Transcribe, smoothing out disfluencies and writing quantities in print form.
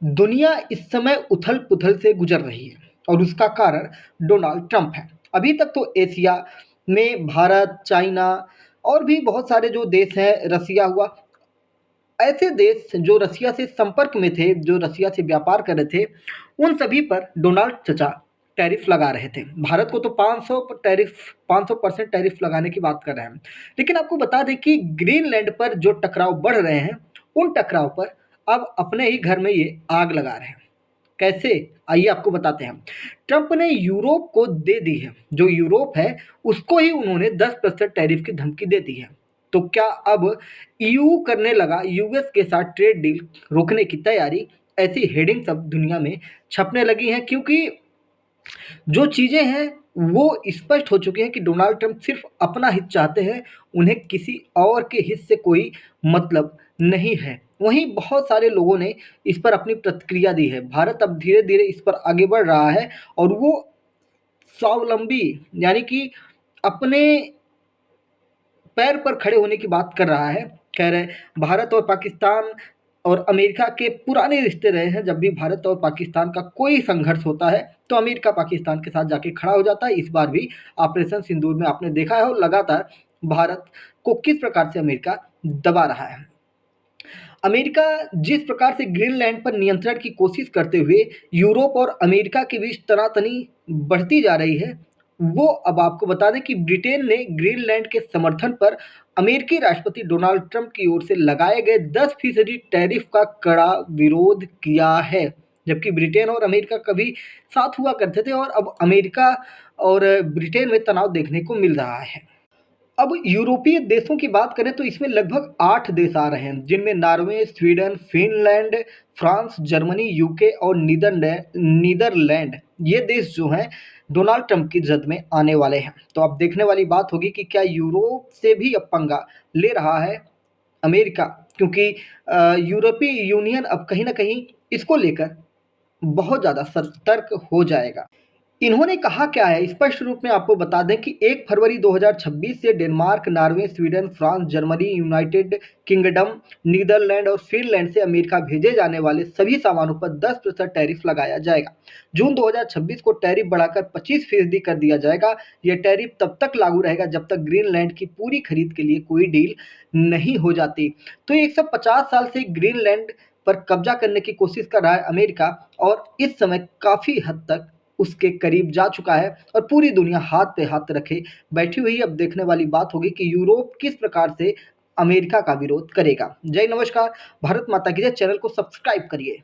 दुनिया इस समय उथल-पुथल से गुजर रही है और उसका कारण डोनाल्ड ट्रंप है। अभी तक तो एशिया में भारत, चाइना और भी बहुत सारे जो देश हैं, रसिया हुआ, ऐसे देश जो रसिया से संपर्क में थे, जो रसिया से व्यापार कर रहे थे, उन सभी पर डोनाल्ड चचा टैरिफ लगा रहे थे। भारत को तो 500% टैरिफ लगाने की बात कर रहे हैं। लेकिन आपको बता दें कि ग्रीनलैंड पर जो टकराव बढ़ रहे हैं, उन टकराव पर अब अपने ही घर में ये आग लगा रहे हैं। कैसे? आइए आपको बताते हैं। ट्रंप ने यूरोप को दे दी है, जो यूरोप है उसको ही उन्होंने 10% टैरिफ की धमकी दे दी है। तो क्या अब ईयू करने लगा यूएस के साथ ट्रेड डील रोकने की तैयारी? ऐसी हेडिंग्स अब दुनिया में छपने लगी हैं, क्योंकि जो चीज़ें हैं वो स्पष्ट हो चुकी हैं कि डोनाल्ड ट्रंप सिर्फ अपना हित चाहते हैं, उन्हें किसी और के हित से कोई मतलब नहीं है। वहीं बहुत सारे लोगों ने इस पर अपनी प्रतिक्रिया दी है। भारत अब धीरे-धीरे इस पर आगे बढ़ रहा है और वो स्वावलंबी यानी कि अपने पैर पर खड़े होने की बात कर रहा है। कह रहे भारत और पाकिस्तान और अमेरिका के पुराने रिश्ते रहे हैं। जब भी भारत और पाकिस्तान का कोई संघर्ष होता है तो अमेरिका पाकिस्तान के साथ जाके खड़ा हो जाता है। इस बार भी ऑपरेशन सिंदूर में आपने देखा है और लगातार भारत को किस प्रकार से अमेरिका दबा रहा है। अमेरिका जिस प्रकार से ग्रीनलैंड पर नियंत्रण की कोशिश करते हुए यूरोप और अमेरिका के बीच तनातनी बढ़ती जा रही है, वो अब आपको बता दें कि ब्रिटेन ने ग्रीनलैंड के समर्थन पर अमेरिकी राष्ट्रपति डोनाल्ड ट्रंप की ओर से लगाए गए 10% टैरिफ का कड़ा विरोध किया है। जबकि ब्रिटेन और अमेरिका कभी साथ हुआ करते थे और अब अमेरिका और ब्रिटेन में तनाव देखने को मिल रहा है। अब यूरोपीय देशों की बात करें तो इसमें लगभग 8 देश आ रहे हैं, जिनमें Norway, Sweden, Finland, France, Germany, UK और नीदरलैंड ये देश जो हैं डोनाल्ड ट्रंप की जद में आने वाले हैं। तो अब देखने वाली बात होगी कि क्या यूरोप से भी अब पंगा ले रहा है अमेरिका, क्योंकि यूरोपीय यूनियन अब कहीं न कहीं इसको लेकर बहुत ज़्यादा सतर्क हो जाएगा। इन्होंने कहा क्या है, स्पष्ट रूप में आपको बता दें कि 1 फरवरी 2026 से Denmark, Norway, Sweden, France, Germany, United Kingdom, Netherland और फिनलैंड से अमेरिका भेजे जाने वाले सभी सामानों पर 10% टैरिफ लगाया जाएगा। जून 2026 को टैरिफ बढ़ाकर 25% कर दिया जाएगा। यह टैरिफ तब तक लागू रहेगा जब तक ग्रीनलैंड की पूरी खरीद के लिए कोई डील नहीं हो जाती। तो 150 साल से ग्रीनलैंड पर कब्जा करने की कोशिश कर रहा है अमेरिका और इस समय काफ़ी हद तक उसके करीब जा चुका है और पूरी दुनिया हाथ पे हाथ रखे बैठी हुई है। अब देखने वाली बात होगी कि यूरोप किस प्रकार से अमेरिका का विरोध करेगा। जय नमस्कार, भारत माता की जय। चैनल को सब्सक्राइब करिए।